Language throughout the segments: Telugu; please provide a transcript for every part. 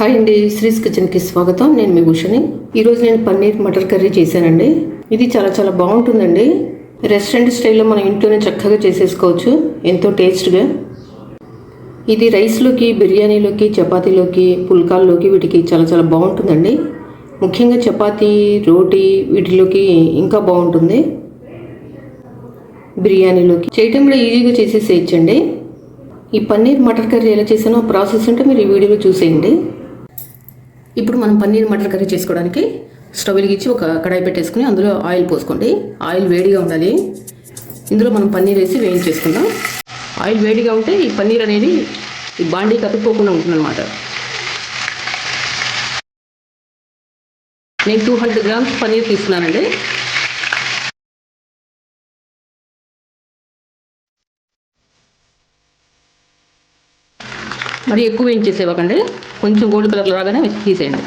హాయ్ అండి, శ్రీస్ కిచెన్కి స్వాగతం. నేను మీ భూషణి. ఈరోజు నేను పన్నీర్ మటర్ కర్రీ చేశానండి. ఇది చాలా బాగుంటుందండి. రెస్టారెంట్ స్టైల్లో మనం ఇంట్లోనే చక్కగా చేసేసుకోవచ్చు, ఎంతో టేస్ట్గా. ఇది రైస్లోకి, బిర్యానీలోకి, చపాతీలోకి, పుల్కాల్లోకి వీటికి చాలా బాగుంటుందండి. ముఖ్యంగా చపాతీ, రోటీ వీటిలోకి ఇంకా బాగుంటుంది. బిర్యానీలోకి చేయటం కూడా ఈజీగా చేసేసేయచ్చండి. ఈ పన్నీర్ మటర్ కర్రీ ఎలా చేసానో ప్రాసెస్ ఉంటే మీరు ఈ వీడియోలో చూసేయండి. ఇప్పుడు మనం పన్నీర్ మటర్ కర్రీ చేసుకోవడానికి స్టవ్ వెలిగించి ఒక కడాయి పెట్టేసుకుని అందులో ఆయిల్ పోసుకోండి. ఆయిల్ వేడిగా ఉండాలి. ఇందులో మనం పన్నీర్ వేసి వేయించేసుకుందాం. ఆయిల్ వేడిగా ఉంటే ఈ పన్నీర్ అనేది ఈ బాండీ కతుక్కోకుండా ఉంటుందన్నమాట. నేను 200 గ్రామ్స్ పన్నీర్ తీసుకున్నానండి. మరి ఎక్కువ వేయించేసేవాకండి, కొంచెం గోల్డ్ కలర్ రాగానే తీసేయండి.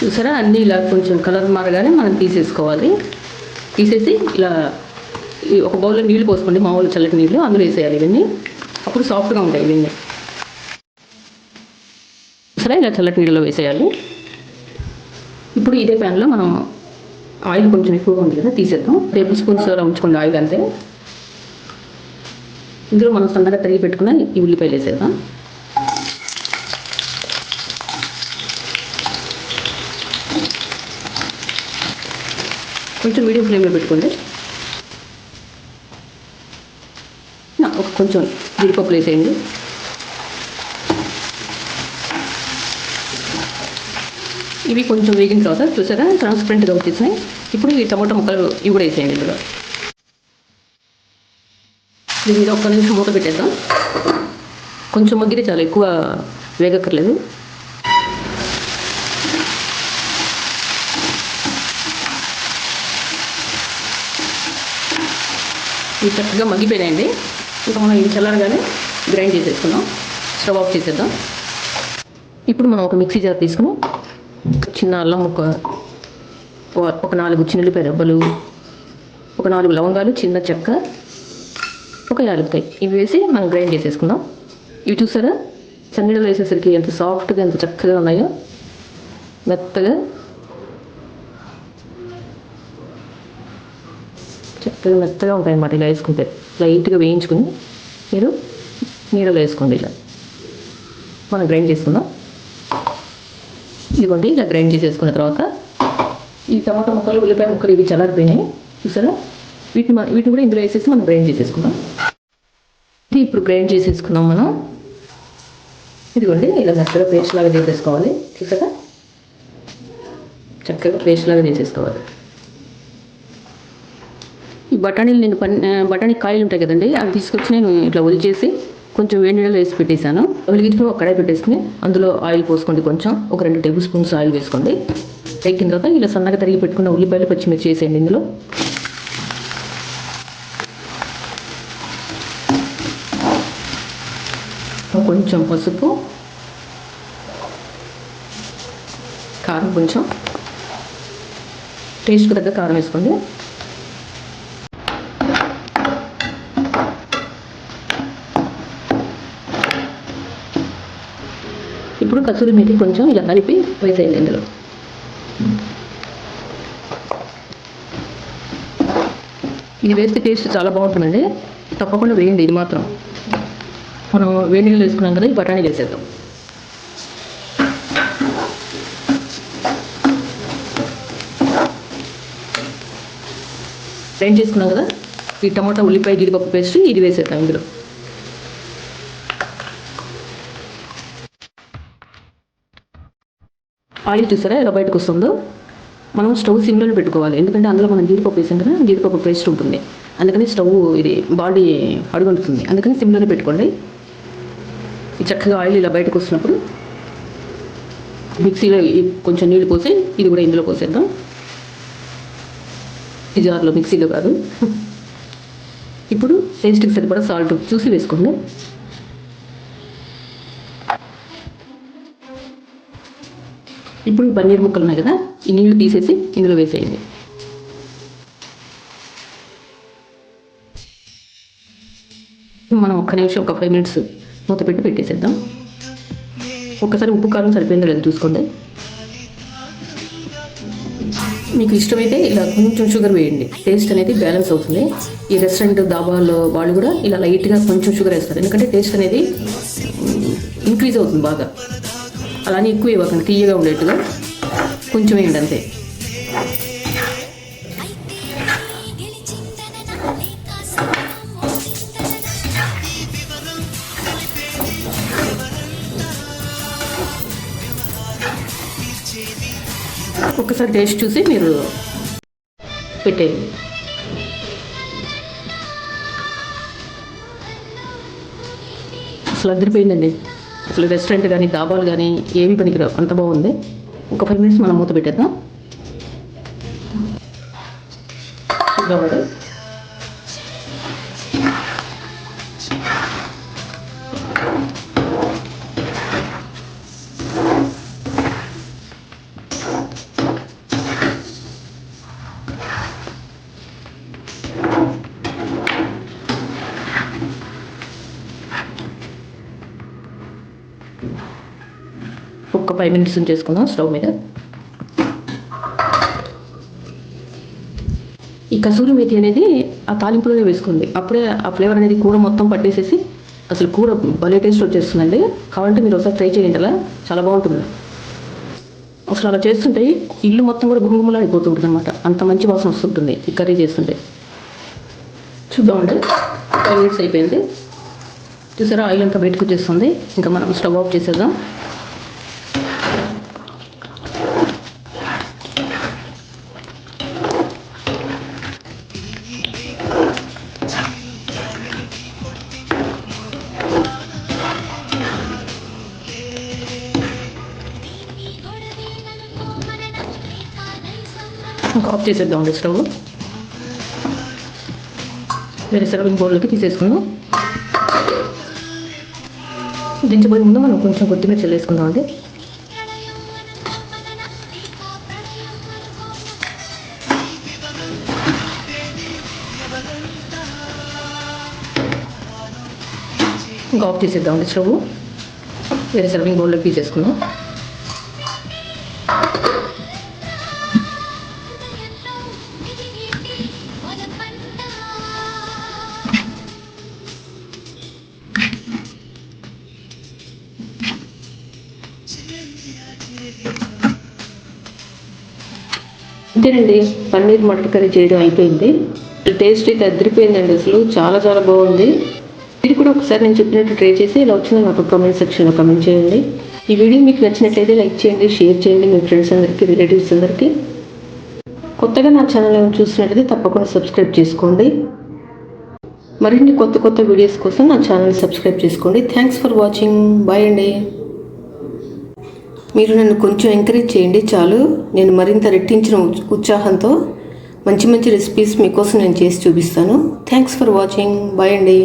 చూసారా, అన్నీ ఇలా కొంచెం కలర్ మారగానే మనం తీసేసుకోవాలి. తీసేసి ఇలా ఒక బౌల్లో నీళ్ళు పోసుకోండి, మామూలు చల్లటి నీళ్ళు, అందులో వేసేయాలి. ఇవన్నీ అప్పుడు సాఫ్ట్గా ఉంటాయి ఇవన్నీ. సరే, ఇలా చల్లటి నీళ్ళలో వేసేయాలి. ఇప్పుడు ఇదే ప్యాన్లో మనం ఆయిల్ కొంచెం ఎక్కువగా ఉంది కదా, తీసేద్దాం. 2 టేబుల్ స్పూన్స్ అలా ఉంచుకోండి ఆయిల్ అంతే. ఇందులో మనం సన్నగా తరిగి పెట్టుకున్న ఈ ఉల్లిపాయలు వేసేద్దాం. కొంచెం మీడియం ఫ్లేమ్లో పెట్టుకోండి. కొంచెం జీడిపప్పులు వేసేయండి. ఇవి కొంచెం వేగిన తర్వాత చూసారా ట్రాన్స్పరెంట్గా వచ్చేసినాయి. ఇప్పుడు ఈ టమాటా ముక్కలు ఇవి కూడా వేసేయండి. ఇందులో దీని మీద 1 నిమిషం మూత పెట్టేద్దాం. కొంచెం మగ్గితే చాలా, ఎక్కువ వేగక్కర్లేదు. ఇవి చక్కగా మగ్గిపోయినాయండి. ఇంకా మనం ఇది చల్లారగానే గ్రైండ్ చేసేసుకుందాం. స్టవ్ ఆఫ్ చేసేద్దాం. ఇప్పుడు మనం ఒక మిక్సీ జార్ తీసుకుని చిన్న అల్లం ముక్క, ఒక 4 చిన్నులపాయ రెబ్బలు, ఒక 4 లవంగాలు, చిన్న చెక్క, ఒక యాలక్కాయ, ఇవి వేసి మనం గ్రైండ్ చేసేసుకుందాం. ఇవి చూసారా చన్నీళ్ళు వేసేసరికి ఎంత సాఫ్ట్గా, ఎంత చక్కగా ఉన్నాయో, మెత్తగా మెత్తగా ఉంటాయి అన్నమాట. ఇలా వేసుకుంటే లైట్గా వేయించుకుని మీరు నీళ్ళలో వేసుకోండి. ఇలా మనం గ్రైండ్ చేసుకుందాం. ఇదిగోండి, ఇలా గ్రైండ్ చేసేసుకున్న తర్వాత ఈ టమాటా ముక్కలు, ఉల్లిపాయ ముక్కలు ఇవి చల్లారిపోయినాయి చూసారా. వీటిని కూడా ఇందులో వేసేసి మనం గ్రైండ్ చేసేసుకుందాం. ఇది ఇప్పుడు గ్రైండ్ చేసేసుకున్నాం మనం. ఇదిగోండి, ఇలా మెత్తగా పేస్ట్ లాగా చేసేసుకోవాలి. చూసారా, చక్కగా పేస్ట్ లాగా చేసేసుకోవాలి. ఈ బఠానీలు నేను బఠానీ కాయలు ఉంటాయి కదండి, అవి తీసుకొచ్చి నేను ఇట్లా ఒలిచేసి కొంచెం వేడి నీళ్ళలో వేసి పెట్టేశాను. వెలిగించుకుని ఒక కడాయి పెట్టేసుకుని అందులో ఆయిల్ పోసుకోండి. కొంచెం ఒక 2 టేబుల్ స్పూన్స్ ఆయిల్ వేసుకోండి. ఎక్కిన తర్వాత ఇలా సన్నగా తరిగి పెట్టుకున్న ఉల్లిపాయలు, పచ్చిమిర్చి వేసేయండి. ఇందులో కొంచెం పసుపు, కారం, కొంచెం టేస్ట్కి తగ్గ కారం వేసుకోండి. ఇప్పుడు కసూరి మేతి కొంచెం ఇలా కలిపి వేసేయండి ఇందులో. ఇది వేస్తే టేస్ట్ చాలా బాగుంటుందండి, తప్పకుండా వేయండి. ఇది మాత్రం మనం వేడి నీళ్ళు వేసుకున్నాం కదా, ఈ బఠానీ వేసేద్దాం. గ్రైండ్ చేసుకున్నాం కదా ఈ టమాటా, ఉల్లిపాయ, జీడిపప్పు పేస్ట్ ఇది వేసేద్దాం ఇందులో. ఆయిల్ చూసారా ఎలా బయటకు వస్తుందో. మనం స్టవ్ సిమ్లో పెట్టుకోవాలి, ఎందుకంటే అందులో మనం జీడిపప్పు వేసాం కదా, జీడిపప్పు పేస్ట్ ఉంటుంది. అందుకని స్టవ్ ఇది బాడీ అడుగుంటుంది, అందుకని సిమ్లోనే పెట్టుకోండి. ఈ చక్కగా ఆయిల్ ఇలా బయటకు వస్తున్నప్పుడు మిక్సీలో కొంచెం నీళ్ళు పోసి ఇది కూడా ఇందులో పోసేద్దాం. ఈ జార్లో, మిక్సీలో కాదు. ఇప్పుడు టేస్ట్కి సరిపడా సాల్ట్ చూసి వేసుకోండి. ఇప్పుడు పన్నీర్ ముక్కలు ఉన్నాయి కదా, ఈ నీళ్ళు తీసేసి ఇందులో వేసేయండి. మనం 1 నిమిషం, ఒక 5 మినిట్స్ మూత పెట్టి పెట్టేసేద్దాం. ఒక్కసారి ఉప్పు కారం సరిపోయిందో లేదో చూసుకోండి. మీకు ఇష్టమైతే ఇలా కొంచెం షుగర్ వేయండి, టేస్ట్ అనేది బ్యాలెన్స్ అవుతుంది. ఈ రెస్టారెంట్ దాబాలో వాళ్ళు కూడా ఇలా లైట్గా కొంచెం షుగర్ వేస్తారు, ఎందుకంటే టేస్ట్ అనేది ఇంక్రీజ్ అవుతుంది బాగా. అలానే ఎక్కువ ఇవ్వకండి, తీయగా ఉండేట్టుగా కొంచెం వేయండి అంతే. ఒక్కసారి టేస్ట్ చూసి మీరు పెట్టేయండి. అసలు అదిరిపోయిందండి. అసలు రెస్టారెంట్ కానీ దాబాలు కానీ ఏమి పనికిరావు, అంత బాగుంది. ఒక 5 minutes మనం మూత పెట్టేద్దాం. ఒక 5 minutes ఉంచేసుకుందాం స్టవ్ మీద. ఈ కసూరి మేతి అనేది ఆ తాలింపులోనే వేసుకుంది, అప్పుడే ఆ ఫ్లేవర్ అనేది కూర మొత్తం పట్టేసేసి అసలు కూర భలే టేస్ట్ వచ్చేస్తుందండి. కావాలంటే మీరు ఒకసారి ట్రై చేయండి, అలా చాలా బాగుంటుంది. అసలు అలా చేస్తుంటే ఇల్లు మొత్తం కూడా గుమగుమలా అయిపోతుంటుంది అనమాట, అంత మంచి వాసన వస్తుంటుంది ఈ కర్రీ చేస్తుంటే. చూద్దామండి, 5 minutes అయిపోయింది. చూసారా, ఆయిల్ అంతా బయటకు వచ్చేస్తుంది. ఇంకా మనం స్టవ్ ఆఫ్ చేసేద్దాం. ఇంకా ఆఫ్ చేసేద్దామండి స్టవ్. వేరే సర్వింగ్ బౌల్లోకి తీసేసుకుందాం. దించబోయే ముందు మనం కొంచెం కొత్తిమీర చల్లేసుకుందాం అండి. ఇంకా ఆఫ్ చేసేద్దామండి స్టవ్. వేరే సర్వింగ్ బౌల్లోకి తీసేసుకుందాం. అంతేనండి, పన్నీర్ మటర్ కర్రీ చేయడం అయిపోయింది. టేస్ట్ అయితే అదిరిపోయిందండి, అసలు చాలా చాలా బాగుంది. ఇది కూడా ఒకసారి నేను చెప్పినట్టు ట్రై చేసి ఇలా వచ్చిందో నాకు కామెంట్ సెక్షన్లో కామెంట్ చేయండి. ఈ వీడియో మీకు నచ్చినట్లయితే లైక్ చేయండి, షేర్ చేయండి మీ ఫ్రెండ్స్ అందరికీ, రిలేటివ్స్ అందరికీ. కొత్తగా నా ఛానల్ ఏమైనా చూసినట్లయితే తప్పకుండా సబ్స్క్రైబ్ చేసుకోండి. మరిన్ని కొత్త కొత్త వీడియోస్ కోసం నా ఛానల్ సబ్స్క్రైబ్ చేసుకోండి. Thanks for watching. బాయ్ అండి. మీరు నన్ను కొంచెం ఎంకరేజ్ చేయండి చాలు, నేను మరింత రెట్టించిన ఉత్సాహంతో మంచి మంచి రెసిపీస్ మీకోసం నేను చేసి చూపిస్తాను. Thanks for watching. బాయ్ అండి.